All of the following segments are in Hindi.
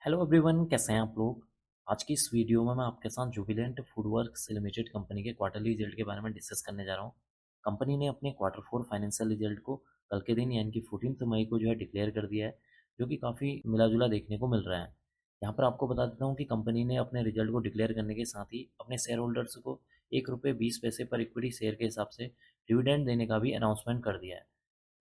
हेलो एवरीवन, कैसे हैं आप लोग। आज की इस वीडियो में मैं आपके साथ जुबिलेंट फूडवर्क्स लिमिटेड कंपनी के क्वार्टरली रिजल्ट के बारे में डिस्कस करने जा रहा हूं। कंपनी ने अपने क्वार्टर फोर फाइनेंशियल रिजल्ट को कल के दिन यानी कि 14 मई को जो है डिक्लेयर कर दिया है, जो कि काफ़ी मिला जुला देखने को मिल रहा है। यहाँ पर आपको बता देता हूँ कि कंपनी ने अपने रिजल्ट को डिक्लेयर करने के साथ ही अपने शेयर होल्डर्स को 1 रुपये 20 पैसे पर इक्विटी शेयर के हिसाब से डिविडेंड देने का भी अनाउंसमेंट कर दिया है।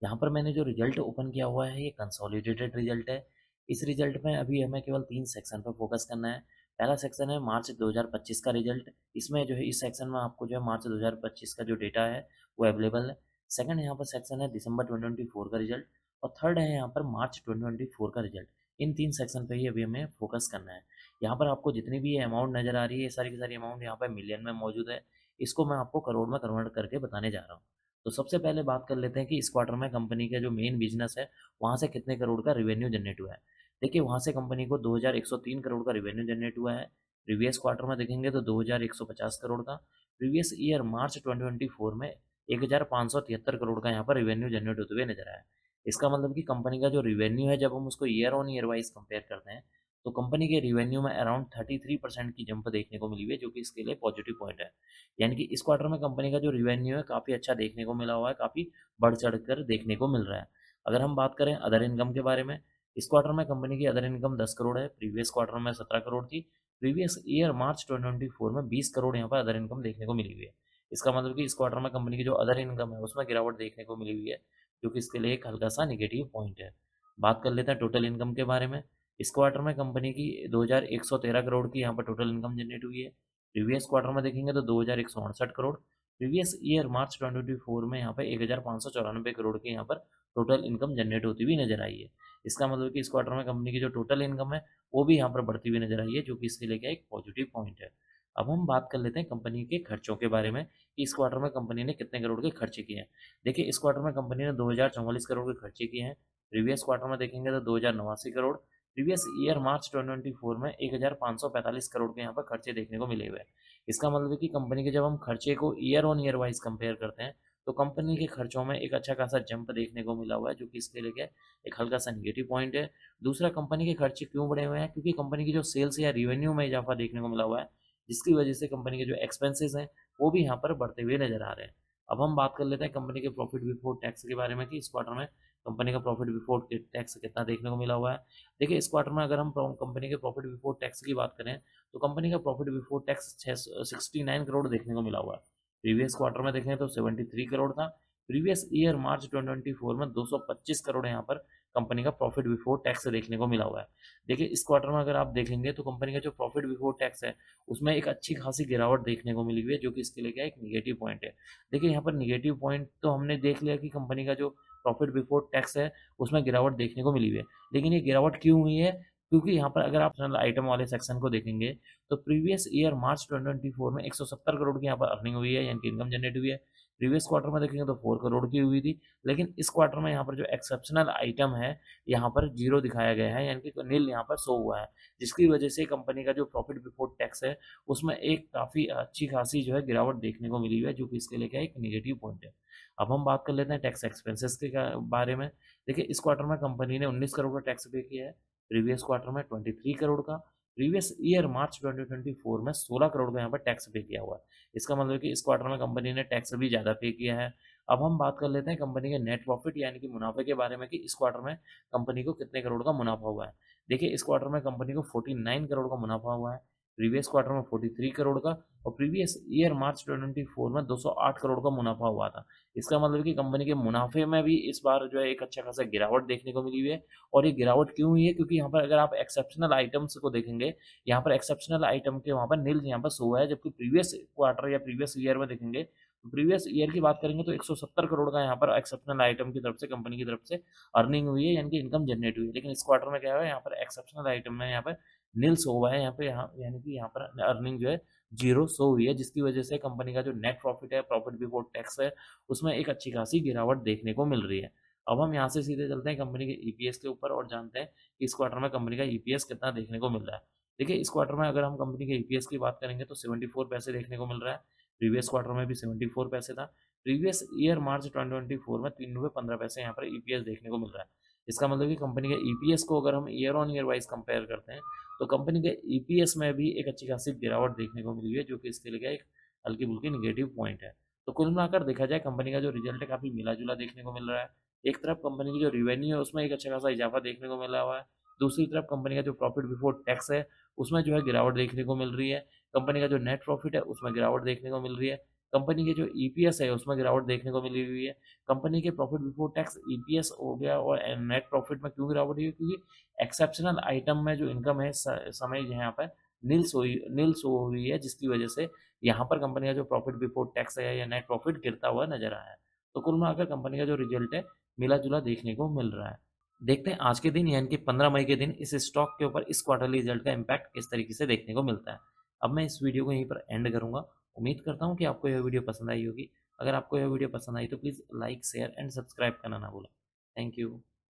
यहाँ पर मैंने जो रिजल्ट ओपन किया हुआ है ये कंसोलिडेटेड रिजल्ट है। इस रिजल्ट में अभी हमें केवल 3 सेक्शन पर फोकस करना है। पहला सेक्शन है मार्च 2025 का रिजल्ट। इसमें जो है इस सेक्शन में आपको जो है मार्च 2025 का जो डेटा है वो अवेलेबल है। सेकंड यहाँ पर सेक्शन है दिसंबर 2024 का रिजल्ट। और थर्ड है यहाँ पर मार्च 2024 का रिजल्ट। इन 3 सेक्शन पे ही अभी हमें फोकस करना है। यहाँ पर आपको जितनी भी अमाउंट नज़र आ रही है ये सारी की सारी अमाउंट यहाँ पर मिलियन में मौजूद है। इसको मैं आपको करोड़ में कन्वर्ट करके बताने जा रहा हूँ। तो सबसे पहले बात कर लेते हैं कि इस क्वार्टर में कंपनी का जो मेन बिजनेस है वहाँ से कितने करोड़ का रेवेन्यू जनरेट हुआ है। देखिए वहाँ से कंपनी को 2103 करोड़ का रेवेन्यू जनरेट हुआ है। प्रीवियस क्वार्टर में देखेंगे तो 2150 करोड़ का। प्रीवियस ईयर मार्च 2024 में 1573 करोड़ का यहाँ पर रेवेन्यू जनरेट होते हुए नजर आया। इसका मतलब कि कंपनी का जो रेवेन्यू है जब हम उसको year on year wise compare करते हैं तो कंपनी के रेवेन्यू में अराउंड 33% की जंप देखने को मिली हुई है, जो कि इसके लिए पॉजिटिव पॉइंट है। यानी कि इस क्वार्टर में कंपनी का जो रिवेन्यू है काफ़ी अच्छा देखने को मिला हुआ है, काफ़ी बढ़ चढ़ कर देखने को मिल रहा है। अगर हम बात करें अदर इनकम के बारे में, इस क्वार्टर में कंपनी की अदर इनकम 10 करोड़ है। प्रीवियस क्वार्टर में 17 करोड़ थी। प्रीवियस ईयर मार्च 2024 में 20 करोड़ यहाँ पर अदर इनकम देखने को मिली हुई है। इसका मतलब कि इस क्वार्टर में कंपनी की जो अदर इनकम है उसमें गिरावट देखने को मिली हुई है, जो कि इसके लिए एक हल्का सा निगेटिव पॉइंट है। बात कर लेते हैं टोटल इनकम के बारे में। इस क्वार्टर में कंपनी की 2113 करोड़ की यहाँ पर टोटल इनकम जनरेट हुई है। प्रीवियस क्वार्टर में देखेंगे तो 2168 करोड़। प्रीवियस ईयर मार्च 2024 में यहाँ पर 1594 करोड़ की यहाँ पर टोटल इनकम जनरेट होती हुई नजर आई है। इसका मतलब कि इस क्वार्टर में कंपनी की जो टोटल इनकम है वो भी यहाँ पर बढ़ती हुई नजर आई है, जो कि इसके लिए क्या एक पॉजिटिव पॉइंट है। अब हम बात कर लेते हैं कंपनी के खर्चों के बारे में कि इस क्वार्टर में कंपनी ने कितने करोड़ के खर्चे किए हैं। देखिए इस क्वार्टर में कंपनी ने 2044 करोड़ के खर्चे किए हैं। प्रीवियस क्वार्टर में देखेंगे तो 2089 करोड़। प्रीवियस ईयर मार्च 2024 में 1545 करोड़ के यहाँ पर खर्चे देखने को मिले हुए हैं। इसका मतलब है कि कंपनी के जब हम खर्चे को year on year wise compare करते हैं तो कंपनी के खर्चों में एक अच्छा खासा जंप देखने को मिला हुआ है, जो कि इसके लिए क्या है, एक हल्का सा निगेटिव पॉइंट है। दूसरा, कंपनी के खर्चे क्यों बढ़े हुए हैं, क्योंकि कंपनी की जो सेल्स या रिवेन्यू में इजाफा देखने को मिला हुआ है, जिसकी वजह से कंपनी के जो एक्सपेंसेस हैं वो भी यहाँ पर बढ़ते हुए नजर आ रहे हैं। अब हम बात कर लेते हैं कंपनी के प्रॉफिट बिफोर टैक्स के बारे में कि इस क्वार्टर में कंपनी का प्रॉफिट बिफोर टैक्स कितना देखने को मिला हुआ है। देखिए इस क्वार्टर में अगर हम कंपनी के प्रॉफिट बिफोर टैक्स की बात करें तो कंपनी का प्रॉफिट बिफोर टैक्स 69 करोड़ देखने को मिला हुआ है। प्रीवियस क्वार्टर में देखें तो 73 करोड़ था। प्रीवियस ईयर मार्च 2024 में 225 करोड़ यहाँ पर कंपनी का प्रॉफिट बिफोर टैक्स देखने को मिला हुआ है। देखिए इस क्वार्टर में अगर आप देखेंगे तो कंपनी का जो प्रॉफिट बिफोर टैक्स है उसमें एक अच्छी खासी गिरावट देखने को मिली हुई है, जो कि इसके लिए क्या एक निगेटिव पॉइंट है। देखिए यहाँ पर निगेटिव पॉइंट तो हमने देख लिया कि कंपनी का जो प्रॉफिट बिफोर टैक्स है उसमें गिरावट देखने को मिली हुई है। लेकिन ये गिरावट क्यों हुई है, क्योंकि यहाँ पर अगर आप आइटम वाले सेक्शन को देखेंगे तो प्रीवियस ईयर मार्च 2024 में 170 करोड़ की यहाँ पर अर्निंग हुई है, यानी कि इनकम जनरेट हुई है। प्रीवियस क्वार्टर में देखेंगे तो 4 करोड़ की हुई थी। लेकिन इस क्वार्टर में यहाँ पर जो एक्सेप्शनल आइटम है यहाँ पर जीरो दिखाया गया है, यानी कि नील यहाँ पर शो हुआ है, जिसकी वजह से कंपनी का जो प्रॉफिट बिफोर टैक्स है उसमें एक काफ़ी अच्छी खासी जो है गिरावट देखने को मिली हुई है, जो कि इसके लिए क्या एक निगेटिव पॉइंट है। अब हम बात कर लेते हैं टैक्स एक्सपेंसेस के बारे में। देखिए इस क्वार्टर में कंपनी ने 19 करोड़ का टैक्स पे किया है। प्रीवियस क्वार्टर में 23 करोड़ का। प्रीवियस ईयर मार्च 2024 में 16 करोड़ का यहाँ पर टैक्स पे किया हुआ है। इसका मतलब है कि इस क्वार्टर में कंपनी ने टैक्स भी ज़्यादा पे किया है। अब हम बात कर लेते हैं कंपनी के नेट प्रॉफिट यानी कि मुनाफे के बारे में कि इस क्वार्टर में कंपनी को कितने करोड़ का मुनाफा हुआ है। देखिए इस क्वार्टर में कंपनी को 49 करोड़ का मुनाफा हुआ है। प्रीवियस क्वार्टर में 43 करोड़ का। और प्रीवियस ईयर मार्च 2024 में 208 करोड़ का मुनाफा हुआ था। इसका मतलब कि कंपनी के मुनाफे में भी इस बार जो है एक अच्छा खासा गिरावट देखने को मिली हुई है। और ये गिरावट क्यों हुई है, क्योंकि यहाँ पर अगर आप एक्सेप्शनल आइटम्स को देखेंगे, यहाँ पर एक्सेप्शनल आइटम के वहाँ पर नील यहाँ पर शो है, जबकि प्रीवियस क्वार्टर या प्रीवियस ईयर में देखेंगे तो प्रीवियस ईयर की बात करेंगे तो 170 करोड़ का यहाँ पर एक्सेप्शनल आइटम की तरफ से कंपनी की तरफ से अर्निंग हुई है, यानी कि इनकम जनरेट हुई है। लेकिन इस क्वार्टर में क्या है, यहाँ पर एक्सेप्शनल आइटम में यहाँ पर नील शो हुआ है, यहाँ पे यहाँ यानी कि यहाँ पर अर्निंग जो है जीरो शो हुई है, जिसकी वजह से कंपनी का जो नेट प्रॉफिट है, प्रॉफिट बिफोर टैक्स है, उसमें एक अच्छी खासी गिरावट देखने को मिल रही है। अब हम यहाँ से सीधे चलते हैं कंपनी के ईपीएस के ऊपर और जानते हैं कि इस क्वार्टर में कंपनी का ईपीएस कितना देखने को मिल रहा है। देखिए इस क्वार्टर में अगर हम कंपनी के ईपीएस की बात करेंगे तो 74 पैसे देखने को मिल रहा है। प्रीवियस क्वार्टर में भी 74 पैसे था। प्रीवियस ईयर मार्च 2024 में 3 रुपये 15 पैसे यहाँ पर ईपीएस देखने को मिल रहा है। इसका मतलब कि कंपनी के ईपीएस को अगर हम year on year wise compare करते हैं, तो कंपनी के ईपीएस में भी एक अच्छी खासी गिरावट देखने को मिली है, जो कि इसके लिए एक हल्की-फुल्की नेगेटिव पॉइंट है। तो कुल मिलाकर देखा जाए, कंपनी का जो रिजल्ट है काफ़ी मिला-जुला देखने को मिल रहा है। एक तरफ कंपनी की जो रेवेन्यू है उसमें एक अच्छा खासा इजाफा देखने को मिला हुआ है। दूसरी तरफ कंपनी का जो प्रॉफिट बिफोर टैक्स है उसमें जो है गिरावट देखने को मिल रही है। कंपनी का जो नेट प्रॉफिट है उसमें गिरावट देखने को मिल रही है। कंपनी के जो ईपीएस है उसमें गिरावट देखने को मिली हुई है। कंपनी के प्रॉफिट बिफोर टैक्स ईपीएस हो गया और नेट प्रॉफिट में क्यों गिरावट हुई है? क्योंकि एक्सेप्शनल आइटम में जो इनकम है समय यहाँ पर नील शो हुई है, जिसकी वजह से यहाँ पर कंपनी का जो प्रॉफिट बिफोर टैक्स है या नेट प्रॉफिट गिरता हुआ नजर आया है। तो कुल मिलाकर कंपनी का जो रिजल्ट है मिला-जुला देखने को मिल रहा है। देखते हैं आज के दिन यानी कि 15 मई के दिन इस स्टॉक के ऊपर इस क्वार्टरली रिजल्ट का इम्पैक्ट किस तरीके से देखने को मिलता है। अब मैं इस वीडियो को यहीं पर एंड करूँगा। उम्मीद करता हूँ कि आपको यह वीडियो पसंद आई होगी। अगर आपको यह वीडियो पसंद आई तो please like, share and subscribe करना ना भूलें। Thank you.